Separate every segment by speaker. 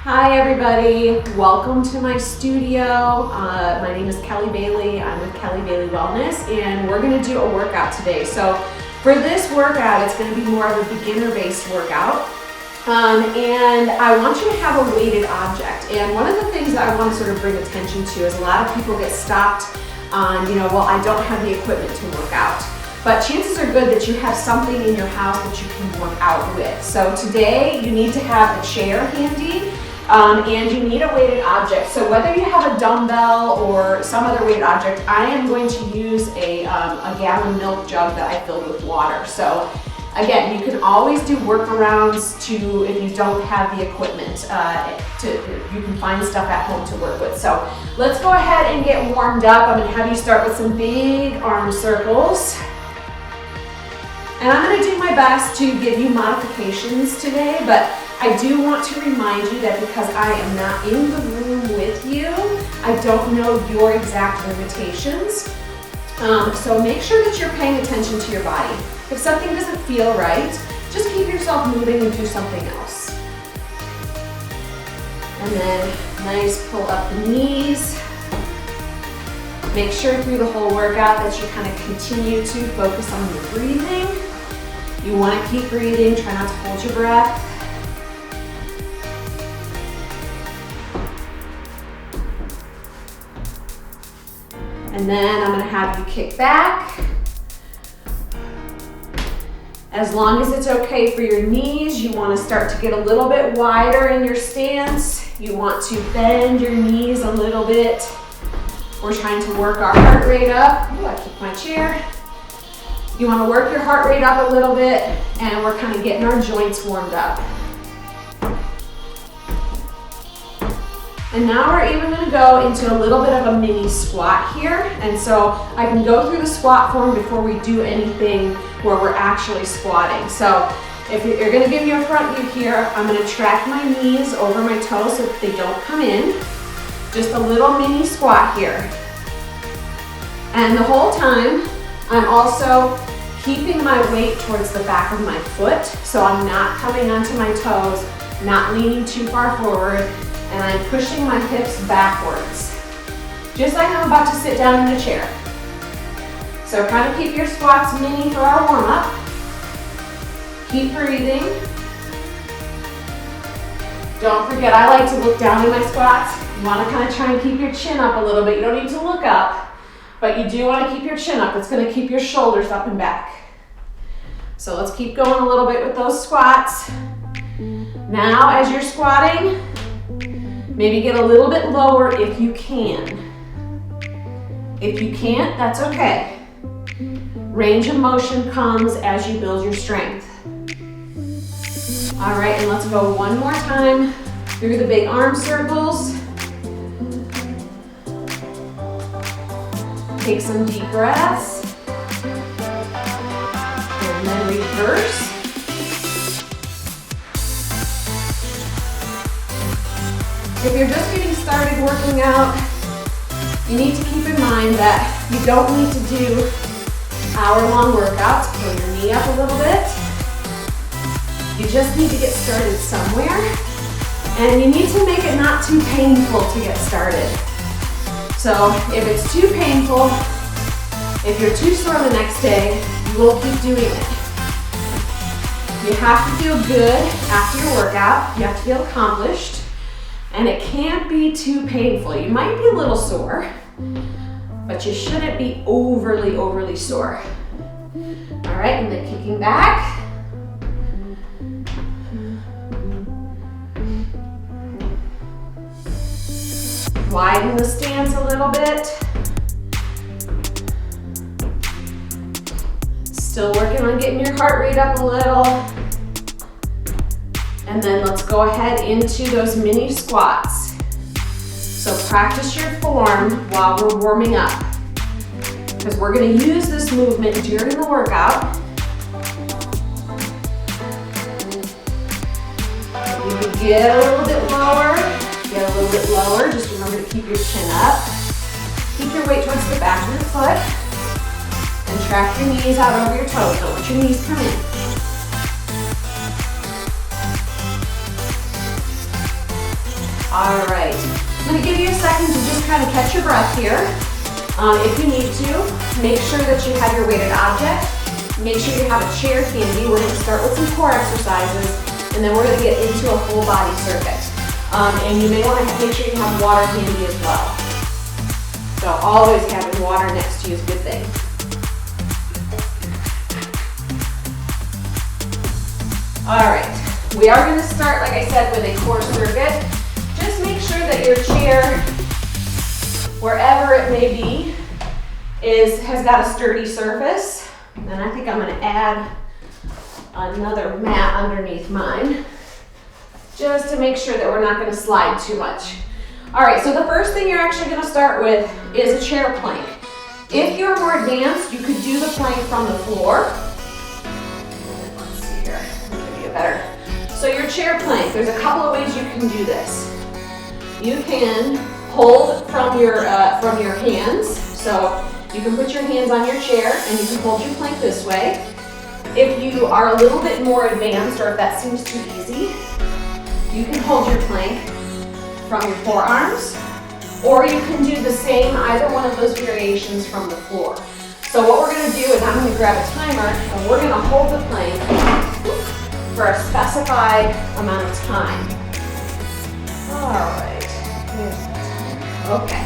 Speaker 1: Hi everybody, welcome to my studio. My name is Kelly Bailey. I'm with Kelly Bailey Wellness and we're going to do a workout today. So for this workout, it's going to be more of a beginner-based workout. And I want you to have a weighted object. And one of the things that I want to sort of bring attention to is a lot of people get stopped on, well, I don't have the equipment to work out. But chances are good that you have something in your house that you can work out with. So today you need to have a chair handy and you need a weighted object. So whether you have a dumbbell or some other weighted object, I am going to use a gallon milk jug that I filled with water. So again, you can always do workarounds to, if you don't have the equipment, you can find stuff at home to work with. So let's go ahead and get warmed up. I'm gonna have you start with some big arm circles. And I'm gonna do my best to give you modifications today, but I do want to remind you that because I am not in the room with you, I don't know your exact limitations. So make sure that you're paying attention to your body. If something doesn't feel right, just keep yourself moving and do something else. And then nice pull up the knees. Make sure through the whole workout that you kind of continue to focus on your breathing. You want to keep breathing, try not to hold your breath. And then I'm going to have you kick back. As long as it's okay for your knees, you want to start to get a little bit wider in your stance. You want to bend your knees a little bit. We're trying to work our heart rate up. Ooh, I kicked my chair. You want to work your heart rate up a little bit, and we're kind of getting our joints warmed up. And now we're even going to go into a little bit of a mini squat here. And so I can go through the squat form before we do anything where we're actually squatting. So if you're going to give me a front view here, I'm going to track my knees over my toes so that they don't come in. Just a little mini squat here. And the whole time, I'm also keeping my weight towards the back of my foot. So I'm not coming onto my toes, not leaning too far forward, and I'm pushing my hips backwards. Just like I'm about to sit down in a chair. So kind of keep your squats mini for our warm up. Keep breathing. Don't forget, I like to look down in my squats. You want to kind of try and keep your chin up a little bit. You don't need to look up, but you do want to keep your chin up. It's going to keep your shoulders up and back. So let's keep going a little bit with those squats. Now, as you're squatting, maybe get a little bit lower if you can. If you can't, that's okay. Range of motion comes as you build your strength. All right, and let's go one more time through the big arm circles. Take some deep breaths. And then reverse. If you're just getting started working out, you need to keep in mind that you don't need to do hour-long workouts. Pull your knee up a little bit. You just need to get started somewhere, and you need to make it not too painful to get started. So if it's too painful, if you're too sore the next day, you will keep doing it. You have to feel good after your workout. You have to feel accomplished. And it can't be too painful. You might be a little sore, but you shouldn't be overly sore. All right, and then kicking back. Widen the stance a little bit. Still working on getting your heart rate up a little. And then let's go ahead into those mini squats. So practice your form while we're warming up, because we're going to use this movement during the workout. You can get a little bit lower, just remember to keep your chin up. Keep your weight towards the back of your foot, and track your knees out over your toes. Don't let your knees come in. All right. I'm going to give you a second to just kind of catch your breath here. If you need to, make sure that you have your weighted object. Make sure you have a chair handy. We're going to start with some core exercises, and then we're going to get into a full body circuit. And you may want to make sure you have water handy as well. So always having water next to you is a good thing. All right, we are going to start, like I said, with a core circuit. Just make sure that your chair, wherever it may be, has got a sturdy surface. And I think I'm going to add another mat underneath mine, just to make sure that we're not going to slide too much. All right, so the first thing you're actually going to start with is a chair plank. If you're more advanced, you could do the plank from the floor. Let's see here, let me give you a better. So your chair plank, there's a couple of ways you can do this. You can hold from your hands. So you can put your hands on your chair and you can hold your plank this way. If you are a little bit more advanced, or if that seems too easy, you can hold your plank from your forearms, or you can do the same, either one of those variations from the floor. So what we're going to do is I'm going to grab a timer and we're going to hold the plank for a specified amount of time. All right. Okay.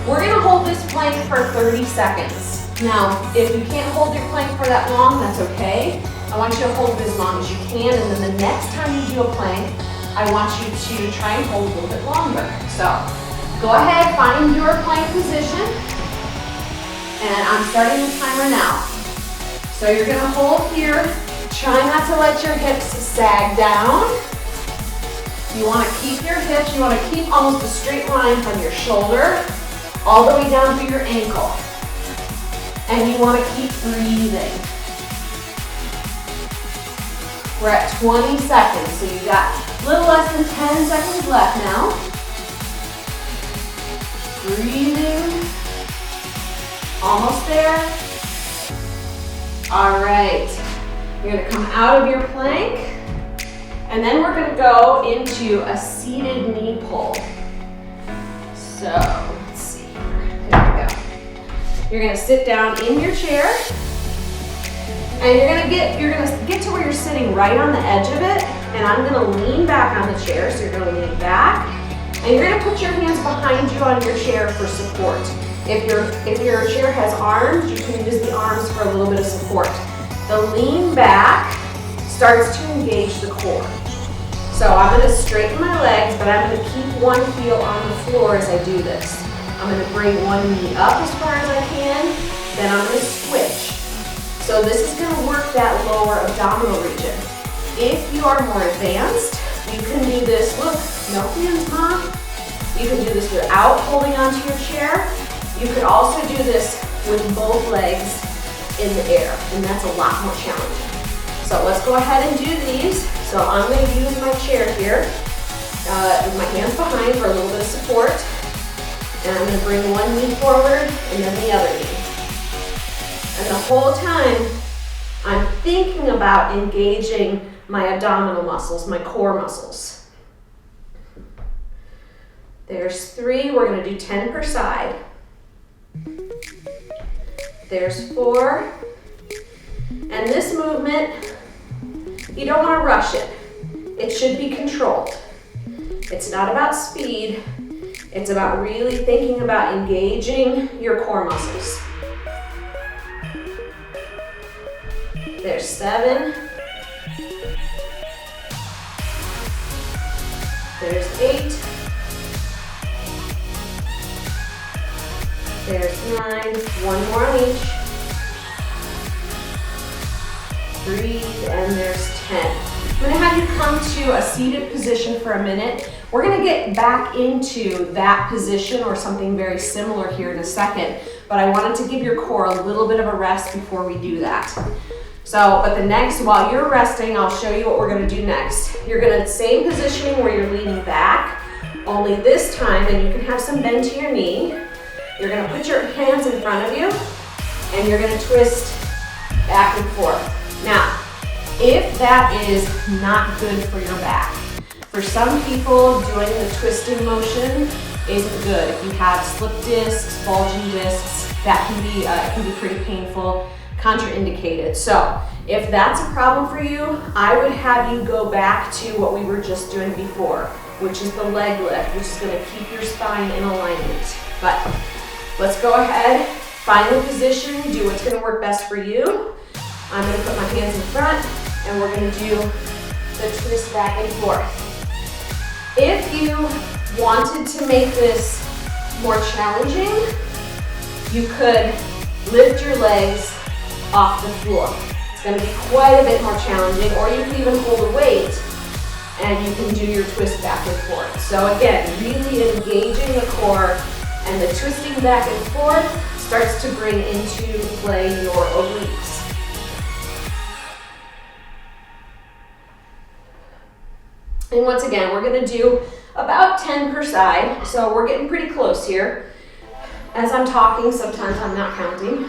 Speaker 1: We're going to hold this plank for 30 seconds. Now, if you can't hold your plank for that long, that's okay. I want you to hold it as long as you can, and then the next time you do a plank, I want you to try and hold a little bit longer. So, go ahead, find your plank position, and I'm starting the timer now. So you're going to hold here. Try not to let your hips sag down. You want to keep your hips, you want to keep almost a straight line from your shoulder all the way down to your ankle. And you want to keep breathing. We're at 20 seconds, so you got a little less than 10 seconds left now. Breathing. Almost there. All right. You're going to come out of your plank, and then we're going to go into a seated knee pull. So, let's see here. There we go. You're going to sit down in your chair, and you're going to get to where you're sitting right on the edge of it, and I'm going to lean back on the chair. So you're going to lean back, and you're going to put your hands behind you on your chair for support. If your chair has arms, you can use the arms for a little bit of support. The lean back starts to engage the core. So I'm going to straighten my legs, but I'm going to keep one heel on the floor as I do this. I'm going to bring one knee up as far as I can, then I'm going to switch. So this is going to work that lower abdominal region. If you are more advanced, you can do this, look, no hands, Mom. You can do this without holding onto your chair. You could also do this with both legs in the air, and that's a lot more challenging. So let's go ahead and do these. So I'm going to use my chair here with my hands behind for a little bit of support. And I'm going to bring one knee forward and then the other knee. And the whole time, I'm thinking about engaging my abdominal muscles, my core muscles. There's 3, we're going to do 10 per side. There's 4. And this movement, you don't want to rush it. It should be controlled. It's not about speed. It's about really thinking about engaging your core muscles. There's 7. There's 8. There's 9. One more on each. Breathe, and there's 10. I'm going to have you come to a seated position for a minute. We're going to get back into that position or something very similar here in a second, but I wanted to give your core a little bit of a rest before we do that. So, but while you're resting, I'll show you what we're going to do next. You're going to, same positioning where you're leaning back, only this time, and you can have some bend to your knee. You're going to put your hands in front of you, and you're going to twist back and forth. Now, if that is not good for your back, For some people, doing the twisting motion isn't good. If you have slip discs, bulging discs, that can be pretty painful, contraindicated. So if that's a problem for you, I would have you go back to what we were just doing before, which is the leg lift, which is going to keep your spine in alignment. But let's go ahead, find the position, do what's going to work best for you. I'm going to put my hands in front, and we're going to do the twist back and forth. If you wanted to make this more challenging, you could lift your legs off the floor. It's going to be quite a bit more challenging, or you can even hold a weight and you can do your twist back and forth. So again, really engaging the core, and the twisting back and forth starts to bring into play your obliques. And once again, we're going to do about 10 per side, so we're getting pretty close here. As I'm talking, sometimes I'm not counting.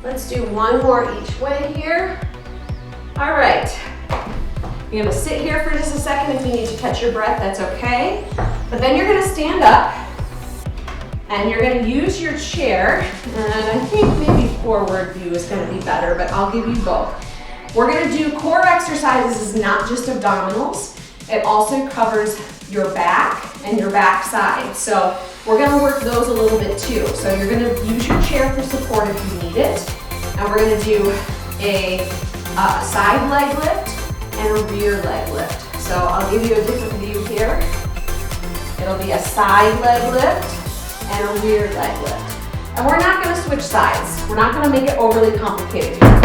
Speaker 1: Let's do one more each way here. All right. You're gonna sit here for just a second. If you need to catch your breath, that's okay. But then you're gonna stand up and you're gonna use your chair. And I think maybe forward view is gonna be better, but I'll give you both. We're gonna do core exercises, not just abdominals. It also covers your back and your back side. So we're gonna work those a little bit too. So you're gonna use your chair for support if you need it. And we're gonna do a side leg lift and a rear leg lift. So I'll give you a different view here. It'll be a side leg lift and a rear leg lift. And we're not gonna switch sides. We're not gonna make it overly complicated here.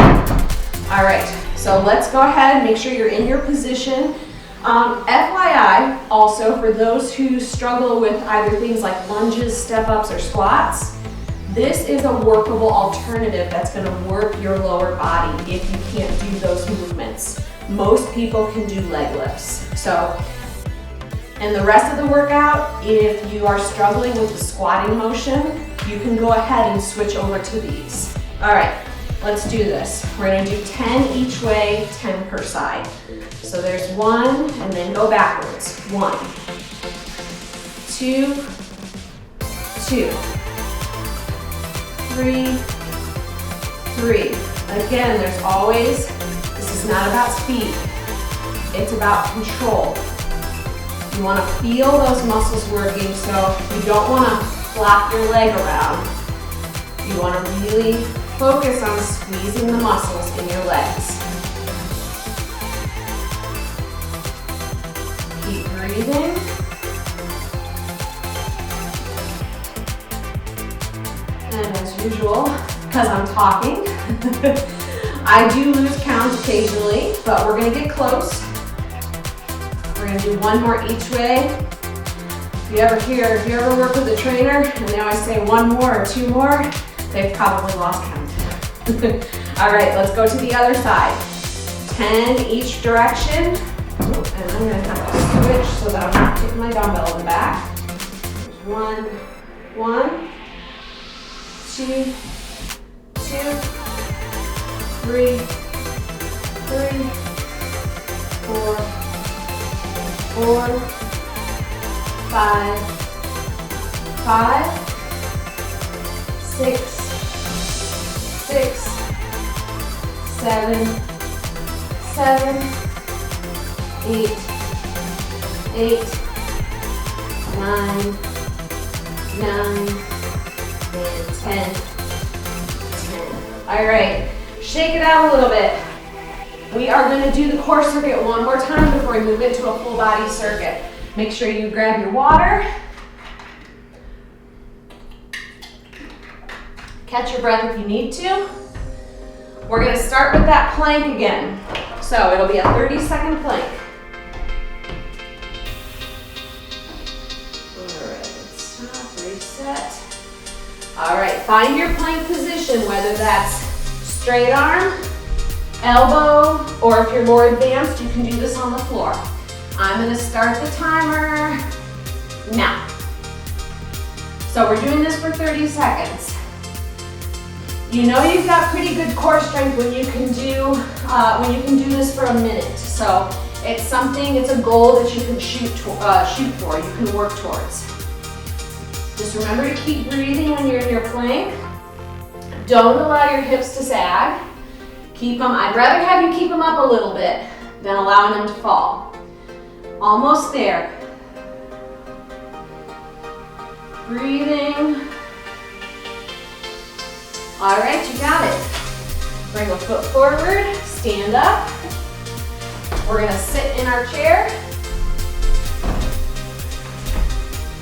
Speaker 1: All right, so let's go ahead and make sure you're in your position. FYI, also for those who struggle with either things like lunges, step-ups, or squats, this is a workable alternative that's going to work your lower body if you can't do those movements. Most people can do leg lifts. So, and the rest of the workout, if you are struggling with the squatting motion, you can go ahead and switch over to these. All right, let's do this. We're going to do 10 each way, 10 per side. So there's 1, and then go backwards. 1, 2, 2, 3, 3. Again, there's always, this is not about speed. It's about control. You want to feel those muscles working, so you don't want to flap your leg around. You want to really focus on squeezing the muscles in your legs. Keep breathing. And as usual, because I'm talking, I do lose count occasionally, but we're going to get close. We're going to do one more each way. If you ever work with a trainer and they always say one more or two more, they've probably lost count. All right, let's go to the other side. 10 each direction. And I'm going to have to switch so that I'm not hitting my dumbbell in the back. 1, 1, 2, 2, 3, 3, 4, 4, 5, 5, 6, 6, 7, 7, 8, 8, 9, 9, and 10, 10. All right, shake it out a little bit. We are going to do the core circuit one more time before we move into a full body circuit. Make sure you grab your water. Catch your breath if you need to. We're going to start with that plank again. So it'll be a 30-second plank. All right, let's stop, reset. All right, find your plank position, whether that's straight arm, elbow, or if you're more advanced, you can do this on the floor. I'm going to start the timer now. So we're doing this for 30 seconds. You know you've got pretty good core strength when you can do this for a minute. So it's something, it's a goal that you can shoot for, you can work towards. Just remember to keep breathing when you're in your plank. Don't allow your hips to sag. Keep them, I'd rather have you keep them up a little bit than allowing them to fall. Almost there. Breathing. All right, you got it. Bring a foot forward, stand up. We're gonna sit in our chair.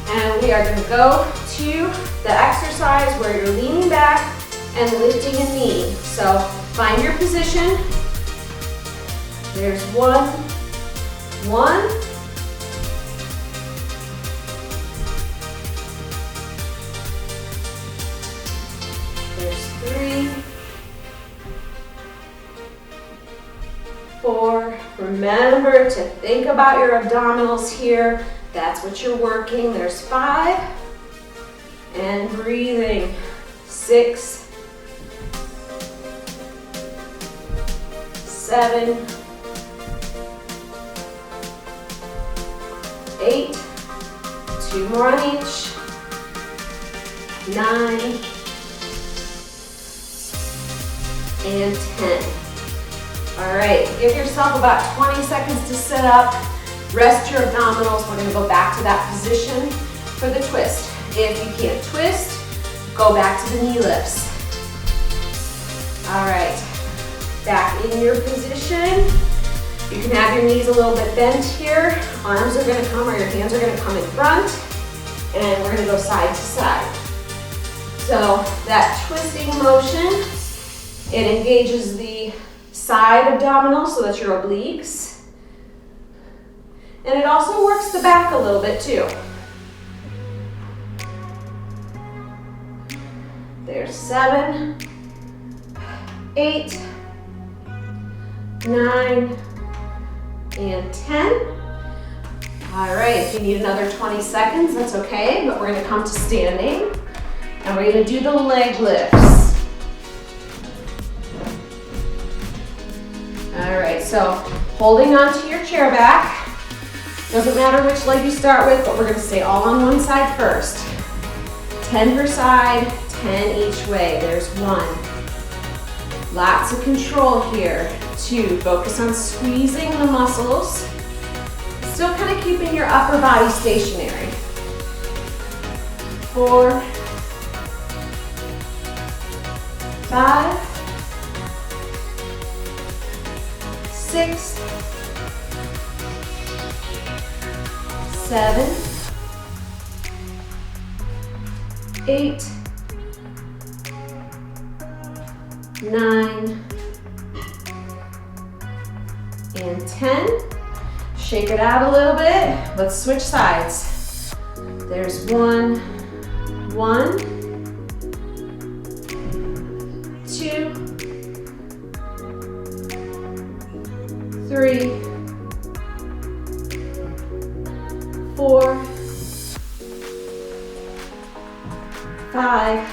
Speaker 1: And we are gonna go to the exercise where you're leaning back and lifting a knee. So find your position. There's one. There's 3, 4. Remember to think about your abdominals here. That's what you're working. There's 5. And breathing. 6, 7, 8. 2 more on each. 9. And 10. All right, give yourself about 20 seconds to sit up. Rest your abdominals. We're gonna go back to that position for the twist. If you can't twist, go back to the knee lifts. All right, back in your position. You can have your knees a little bit bent here. Arms are gonna come, or your hands are gonna come in front. And we're gonna go side to side. So that twisting motion, it engages the side abdominal, so that's your obliques. And it also works the back a little bit too. There's 7, 8, 9, and 10. All right, if you need another 20 seconds, that's okay, but we're gonna come to standing, and we're gonna do the leg lifts. All right, so holding onto your chair back. Doesn't matter which leg you start with, but we're gonna stay all on one side first. 10 per side, 10 each way. There's 1. Lots of control here. 2, focus on squeezing the muscles. Still kind of keeping your upper body stationary. 4, 5, 6, 7, 8, 9, and 10. Shake it out a little bit. Let's switch sides. There's 1, 2, 3, 4, 5,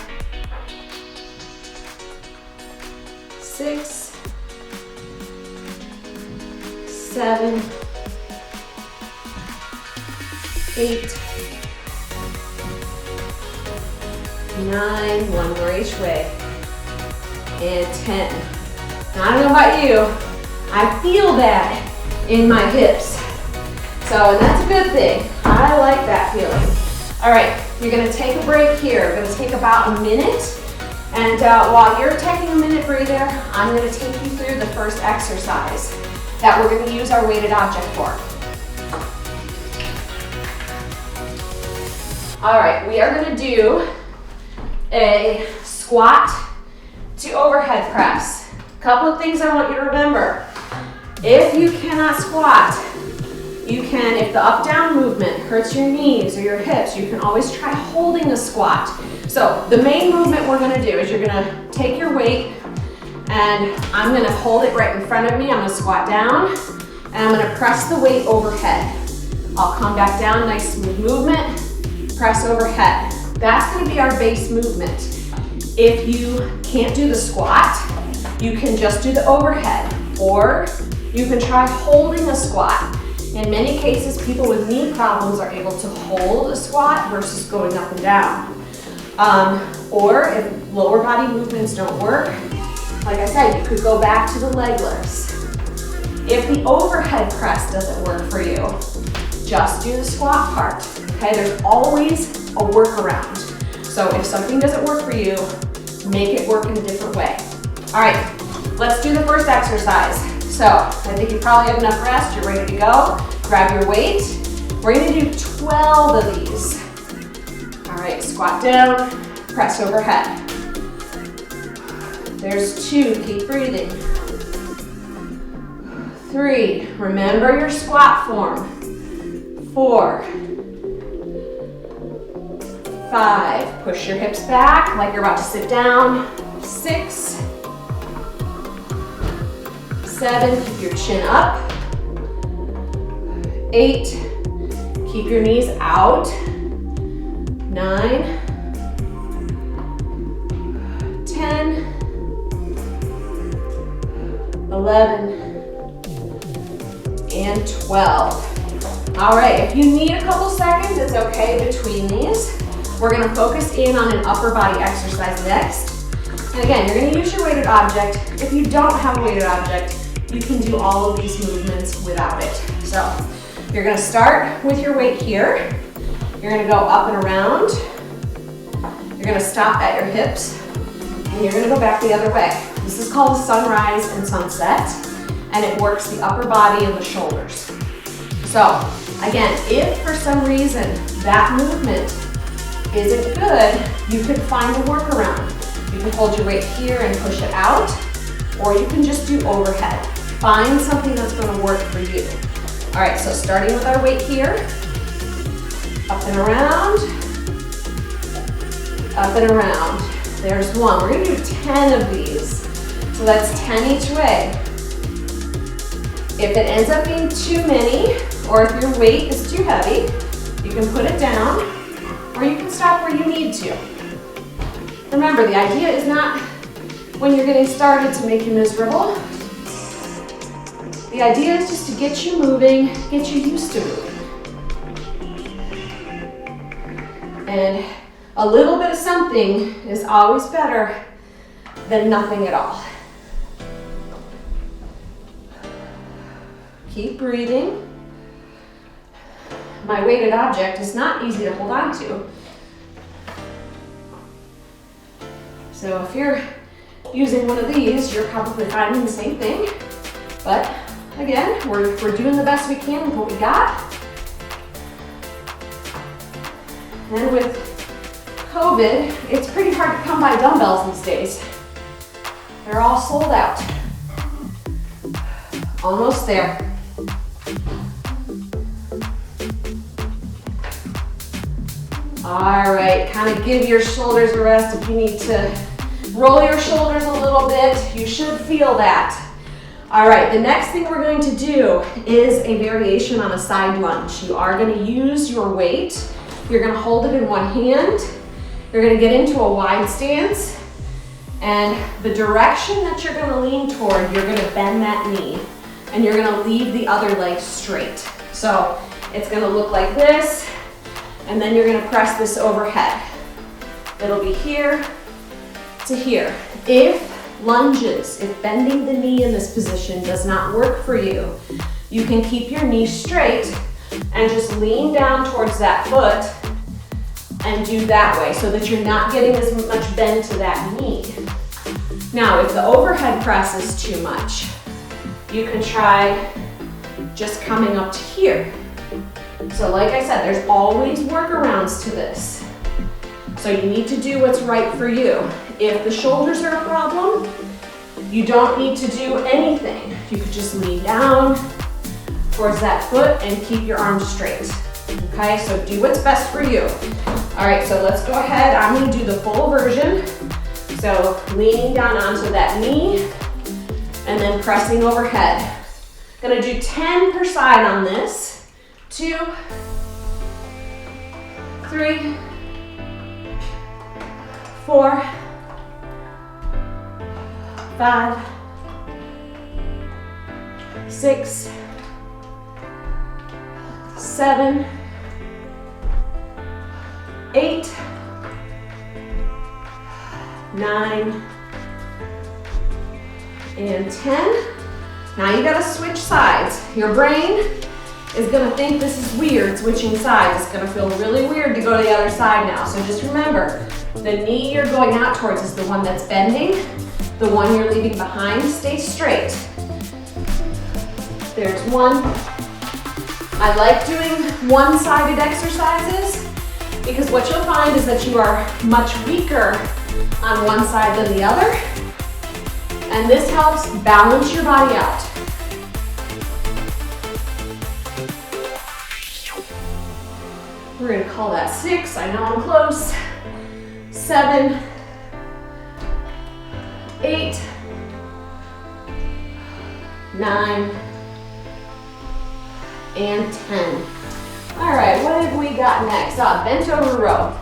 Speaker 1: 6, 7, 8, 9, 1 more each way, and 10. Now, I don't know about you, I feel that in my hips. So, and that's a good thing. I like that feeling. All right, you're gonna take a break here. We're gonna take about a minute. And while you're taking a minute breather, I'm gonna take you through the first exercise that we're gonna use our weighted object for. All right, we are gonna do a squat to overhead press. Couple of things I want you to remember. If you cannot squat, you can, if the up-down movement hurts your knees or your hips, you can always try holding a squat. So the main movement we're gonna do is you're gonna take your weight and I'm gonna hold it right in front of me. I'm gonna squat down and I'm gonna press the weight overhead. I'll come back down, nice smooth movement, press overhead. That's gonna be our base movement. If you can't do the squat, you can just do the overhead, or you can try holding a squat. In many cases, people with knee problems are able to hold a squat versus going up and down. Or if lower body movements don't work, like I said, you could go back to the leg lifts. If the overhead press doesn't work for you, just do the squat part, okay? There's always a workaround. So if something doesn't work for you, make it work in a different way. All right, let's do the first exercise. So I think you probably have enough rest, you're ready to go. Grab your weight. We're gonna do 12 of these. All right, squat down, press overhead. There's 2, keep breathing. 3, remember your squat form. 4, 5, push your hips back like you're about to sit down. 6, 7, keep your chin up. 8, keep your knees out. 9, 10, 11, and 12. All right, if you need a couple seconds, it's okay between these. We're gonna focus in on an upper body exercise next. And again, you're gonna use your weighted object. If you don't have a weighted object, you can do all of these movements without it. So you're gonna start with your weight here. You're gonna go up and around. You're gonna stop at your hips, and you're gonna go back the other way. This is called sunrise and sunset, and it works the upper body and the shoulders. So again, if for some reason that movement isn't good, you can find a workaround. You can hold your weight here and push it out, or you can just do overhead. Find something that's gonna work for you. All right, so starting with our weight here, up and around, up and around. There's 1. We're gonna do 10 of these. So that's 10 each way. If it ends up being too many, or if your weight is too heavy, you can put it down, or you can stop where you need to. Remember, the idea is not when you're getting started to make you miserable. The idea is just to get you moving, get you used to moving. And a little bit of something is always better than nothing at all. Keep breathing. My weighted object is not easy to hold on to. So if you're using one of these, you're probably finding the same thing. But again, we're doing the best we can with what we got. And with COVID, it's pretty hard to come by dumbbells these days. They're all sold out. Almost there. All right, kind of give your shoulders a rest. If you need to roll your shoulders a little bit, you should feel that. All right, the next thing we're going to do is a variation on a side lunge. You are going to use your weight. You're going to hold it in one hand. You're going to get into a wide stance. And the direction that you're going to lean toward, you're going to bend that knee. And you're going to leave the other leg straight. So it's going to look like this. And then you're going to press this overhead. It'll be here to here. If lunges, if bending the knee in this position does not work for you, you can keep your knee straight and just lean down towards that foot and do that way so that you're not getting as much bend to that knee. Now, if the overhead press is too much, you can try just coming up to here. So like I said, there's always workarounds to this. So you need to do what's right for you. If the shoulders are a problem, you don't need to do anything. You could just lean down towards that foot and keep your arms straight. Okay, so do what's best for you. All right, so let's go ahead. I'm gonna do the full version. So leaning down onto that knee and then pressing overhead. Gonna do 10 per side on this. 2, 3, 4, 5, 6, 7, 8, 9, and 10. Now you gotta switch sides. Your brain is gonna think this is weird, switching sides. It's gonna feel really weird to go to the other side now. So just remember, the knee you're going out towards is the one that's bending. The one you're leaving behind stays straight. There's one. I like doing one-sided exercises because what you'll find is that you are much weaker on one side than the other. And this helps balance your body out. We're gonna call that 6, I know I'm close. 7, 8, 9, and 10. All right, what have we got next? Bent over row.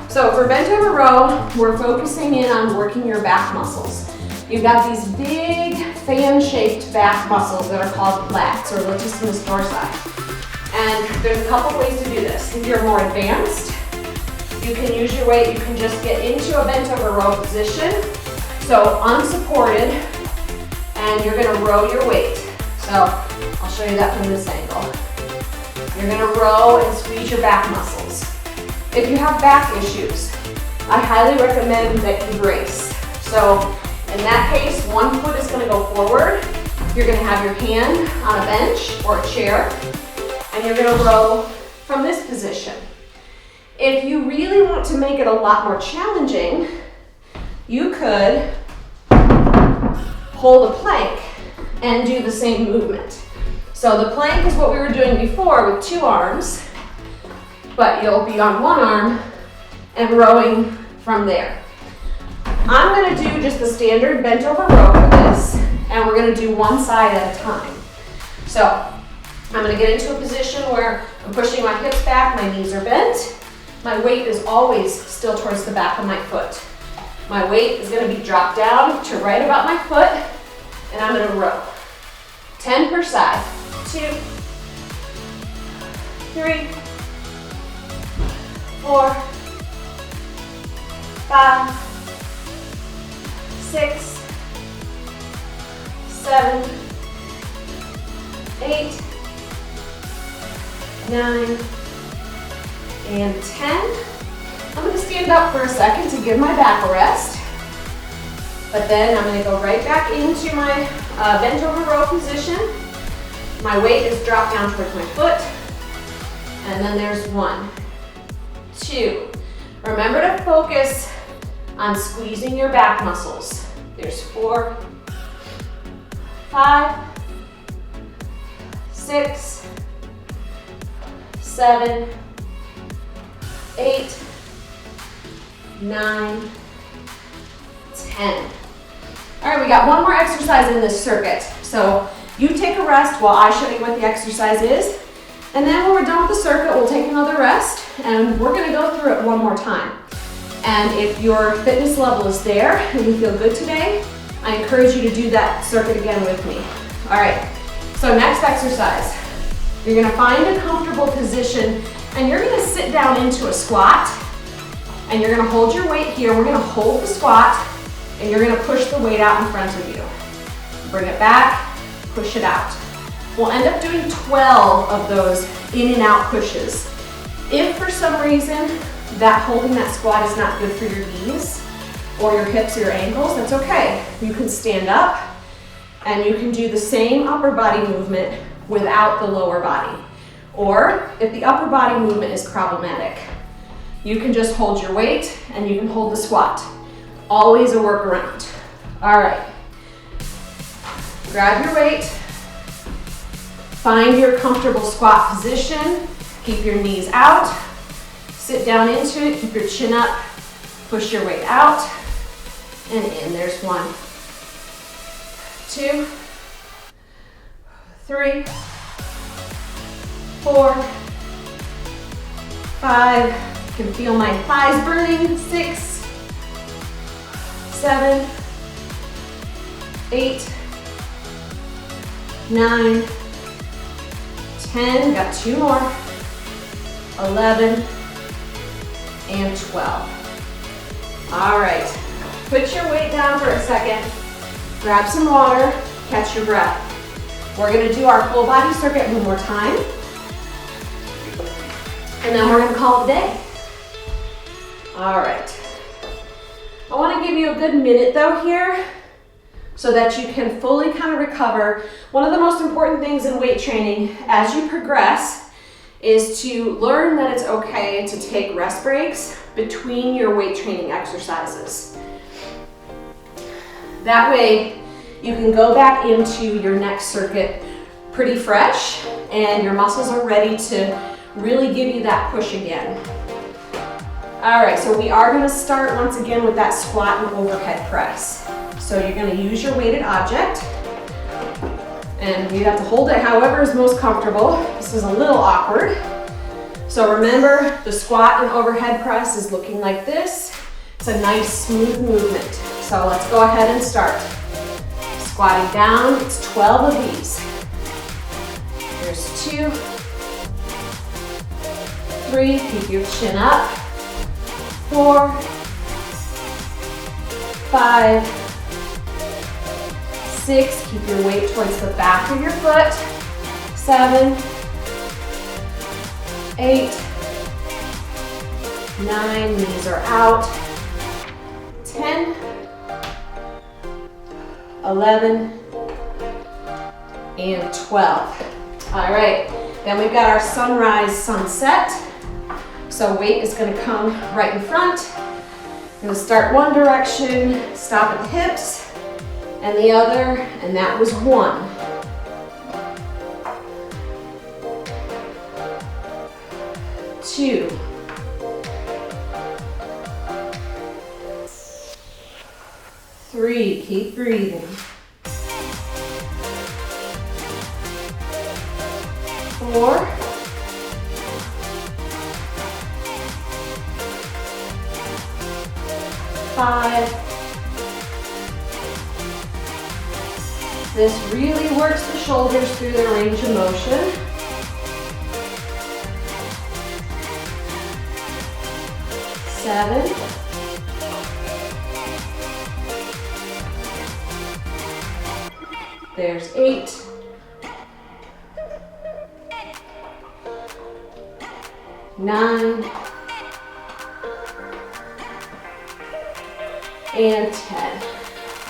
Speaker 1: So for bent over row, we're focusing in on working your back muscles. You've got these big fan-shaped back muscles that are called lats or latissimus dorsi. And there's a couple ways to do this. If you're more advanced, you can use your weight. You can just get into a bent over row position. So unsupported, and you're gonna row your weight. So I'll show you that from this angle. You're gonna row and squeeze your back muscles. If you have back issues, I highly recommend that you brace. So in that case, one foot is gonna go forward. You're gonna have your hand on a bench or a chair, and you're gonna row from this position. If you really want to make it a lot more challenging, you could hold a plank and do the same movement. So the plank is what we were doing before with 2 arms, but you'll be on 1 arm and rowing from there. I'm gonna do just the standard bent over row for this, and we're gonna do one side at a time. So I'm gonna get into a position where I'm pushing my hips back, my knees are bent. My weight is always still towards the back of my foot. My weight is gonna be dropped down to right about my foot, and I'm gonna row. 10 per side. 2, 3, 4, 5, 6, 7, 8, 9, and 10. I'm going to stand up for a second to give my back a rest, but then I'm going to go right back into my bent over row position. My weight is dropped down towards my foot, and then there's 1, 2. Remember to focus on squeezing your back muscles. There's 4, 5, 6, 7, 8, 9, 10. All right, we got one more exercise in this circuit. So you take a rest while I show you what the exercise is. And then when we're done with the circuit, we'll take another rest and we're gonna go through it one more time. And if your fitness level is there and you feel good today, I encourage you to do that circuit again with me. All right, so next exercise. You're gonna find a comfortable position and you're gonna sit down into a squat and you're gonna hold your weight here. We're gonna hold the squat and you're gonna push the weight out in front of you. Bring it back, push it out. We'll end up doing 12 of those in and out pushes. If for some reason that holding that squat is not good for your knees or your hips or your ankles, that's okay. You can stand up and you can do the same upper body movement without the lower body. Or if the upper body movement is problematic, you can just hold your weight and you can hold the squat. Always a workaround. All right. Grab your weight. Find your comfortable squat position. Keep your knees out. Sit down into it. Keep your chin up. Push your weight out. And in. There's 1, 2, 3, 4, 5. You can feel my thighs burning. 6, 7, 8, 9, 10, got 2 more, 11, and 12. All right, put your weight down for a second, grab some water, catch your breath. We're gonna do our full body circuit one more time, and then we're gonna call it a day. All right, I wanna give you a good minute though here, so that you can fully kind of recover. One of the most important things in weight training as you progress is to learn that it's okay to take rest breaks between your weight training exercises. That way you can go back into your next circuit pretty fresh and your muscles are ready to really give you that push again. All right, so we are gonna start once again with that squat and overhead press. So you're gonna use your weighted object, and you have to hold it however is most comfortable. This is a little awkward. So remember, the squat and overhead press is looking like this. It's a nice smooth movement. So let's go ahead and start. Squatting down, it's 12 of these. There's 2, 3, keep your chin up, 4, 5, 6, keep your weight towards the back of your foot, 7, 8, 9, knees are out, 10, 11, and 12. All right, then we've got our sunrise, sunset. So weight is gonna come right in front. I'm gonna start one direction, stop at the hips, and the other, and that was 1. 2. 3, keep breathing. 4. 5. This really works the shoulders through the range of motion. 7. 8. 9. And 10.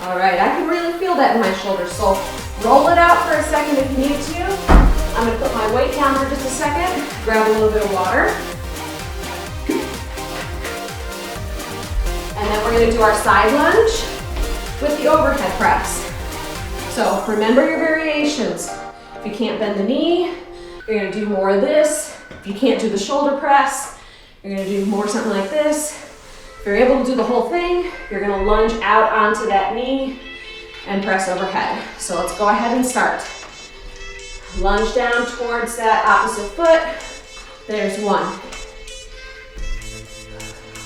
Speaker 1: All right, I can really feel that in my shoulders, so roll it out for a second if you need to. I'm gonna put my weight down for just a second, grab a little bit of water. And then we're gonna do our side lunge with the overhead press. So remember your variations. If you can't bend the knee, you're gonna do more of this. If you can't do the shoulder press, you're gonna do more something like this. If you're able to do the whole thing, you're gonna lunge out onto that knee and press overhead. So let's go ahead and start. Lunge down towards that opposite foot. There's 1,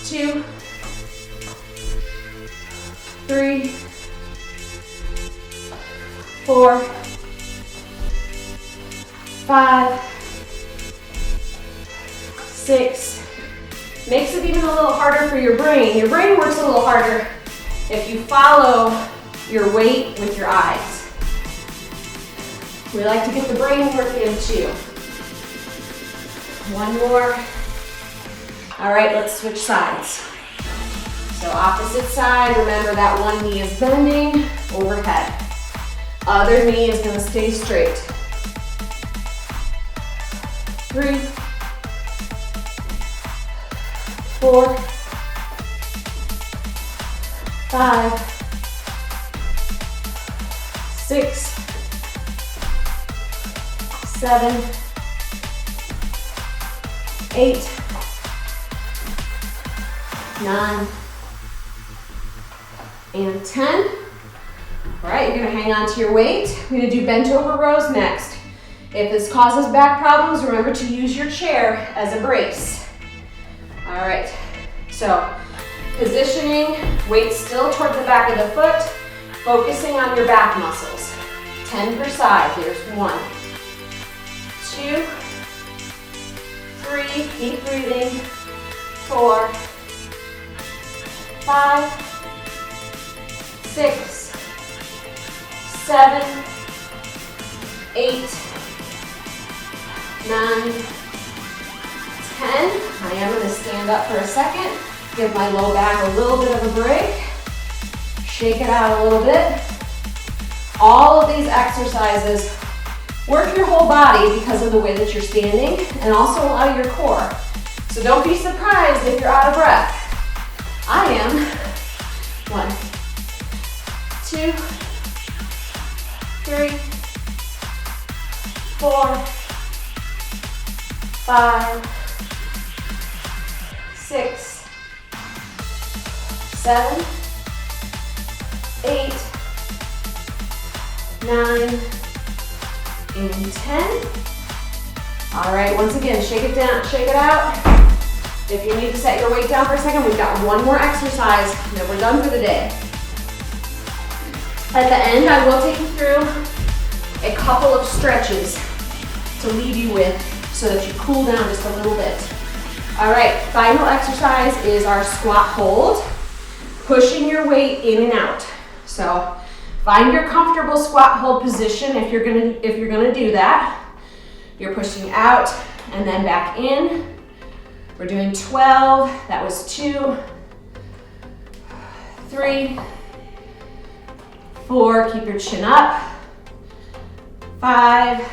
Speaker 1: 2, 3, 4, 5, 6. Makes it even a little harder for your brain. Your brain works a little harder if you follow your weight with your eyes. We like to get the brain work in too. 1 more. All right, let's switch sides. So opposite side, remember that one knee is bending, overhead. Other knee is gonna stay straight. 3, 4, 5, 6, 7, 8, 9, and 10. All right, you're gonna hang on to your weight. We're gonna do bent over rows next. If this causes back problems, remember to use your chair as a brace. All right, so positioning, weight still toward the back of the foot, Focusing on your back muscles. 10 per side. Here's 1, 2, 3, keep breathing. 4, 5, 6, 7, 8, 9, 10. I am going to stand up for a second. Give my low back a little bit of a break. Shake it out a little bit. All of these exercises work your whole body because of the way that you're standing and also allow your core. So don't be surprised if you're out of breath. I am. 1, 2, 3, 4, 5, 6, 7, 8, 9, and 10. All right, once again, shake it down, shake it out. If you need to set your weight down for a second, we've got one more exercise, and then we're done for the day. At the end, I will take you through a couple of stretches to leave you with so that you cool down just a little bit. All right, final exercise is our squat hold, pushing your weight in and out. So find your comfortable squat hold position if you're gonna do that. You're pushing out and then back in. We're doing 12. That was 2, 3, 4. Keep your chin up. 5,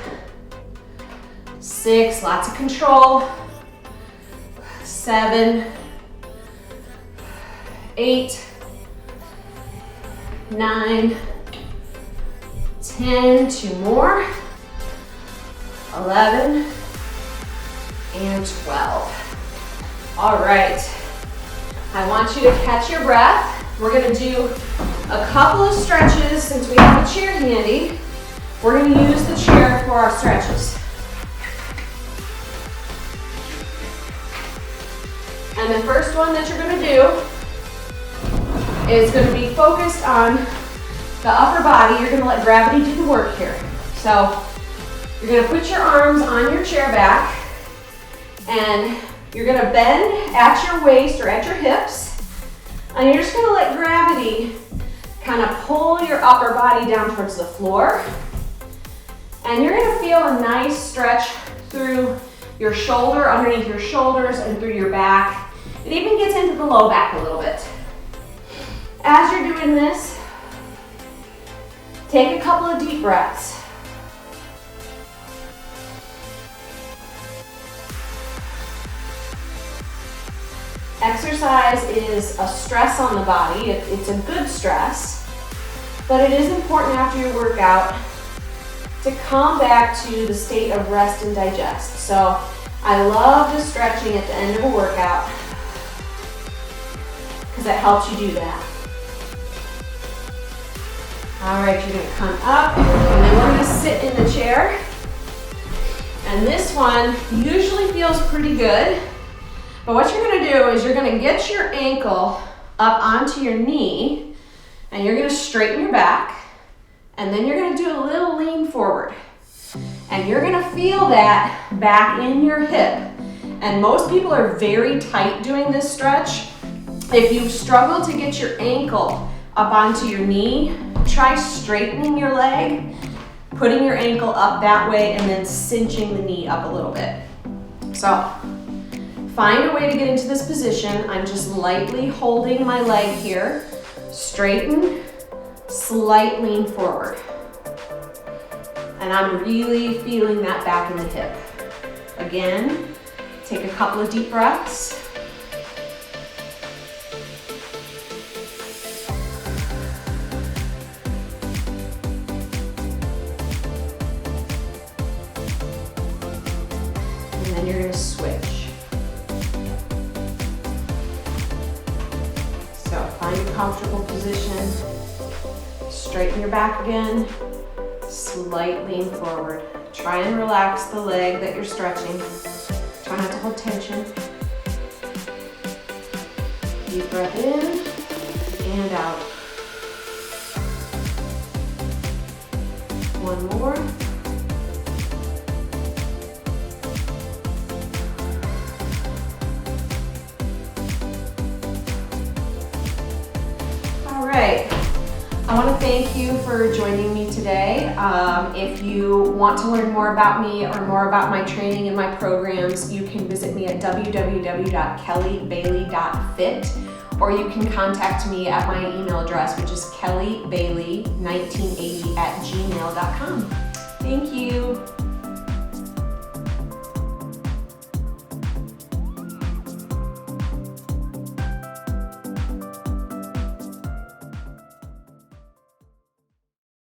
Speaker 1: 6. Lots of control. 7, 8, 9, 10. 2 more. 11 and 12. All right, I want you to catch your breath. We're gonna do a couple of stretches since we have a chair handy. We're gonna use the chair for our stretches. And the first one that you're gonna do is gonna be focused on the upper body. You're gonna let gravity do the work here. So you're gonna put your arms on your chair back and you're gonna bend at your waist or at your hips, and you're just gonna let gravity kind of pull your upper body down towards the floor. And you're gonna feel a nice stretch through your shoulder, underneath your shoulders, and through your back. It even gets into the low back a little bit. As you're doing this, take a couple of deep breaths. Exercise is a stress on the body. It's a good stress, but it is important after your workout to come back to the state of rest and digest. So I love the stretching at the end of a workout because it helps you do that. All right, you're gonna come up and then we're gonna sit in the chair. And this one usually feels pretty good. But what you're gonna do is you're gonna get your ankle up onto your knee and you're gonna straighten your back and then you're gonna do a little lean forward. And you're gonna feel that back in your hip. And most people are very tight doing this stretch. If you struggle to get your ankle up onto your knee, try straightening your leg, putting your ankle up that way and then cinching the knee up a little bit. So, find a way to get into this position. I'm just lightly holding my leg here. Straighten, slight lean forward. And I'm really feeling that back in the hip. Again, take a couple of deep breaths. And then you're gonna switch. Find a comfortable position, straighten your back again, slight lean forward. Try and relax the leg that you're stretching. Try not to hold tension. Deep breath in and out. one more. All right. I want to thank you for joining me today. If you want to learn more about me or more about my training and my programs, you can visit me at www.kellybailey.fit, or you can contact me at my email address, which is kellybailey1980@gmail.com. Thank you.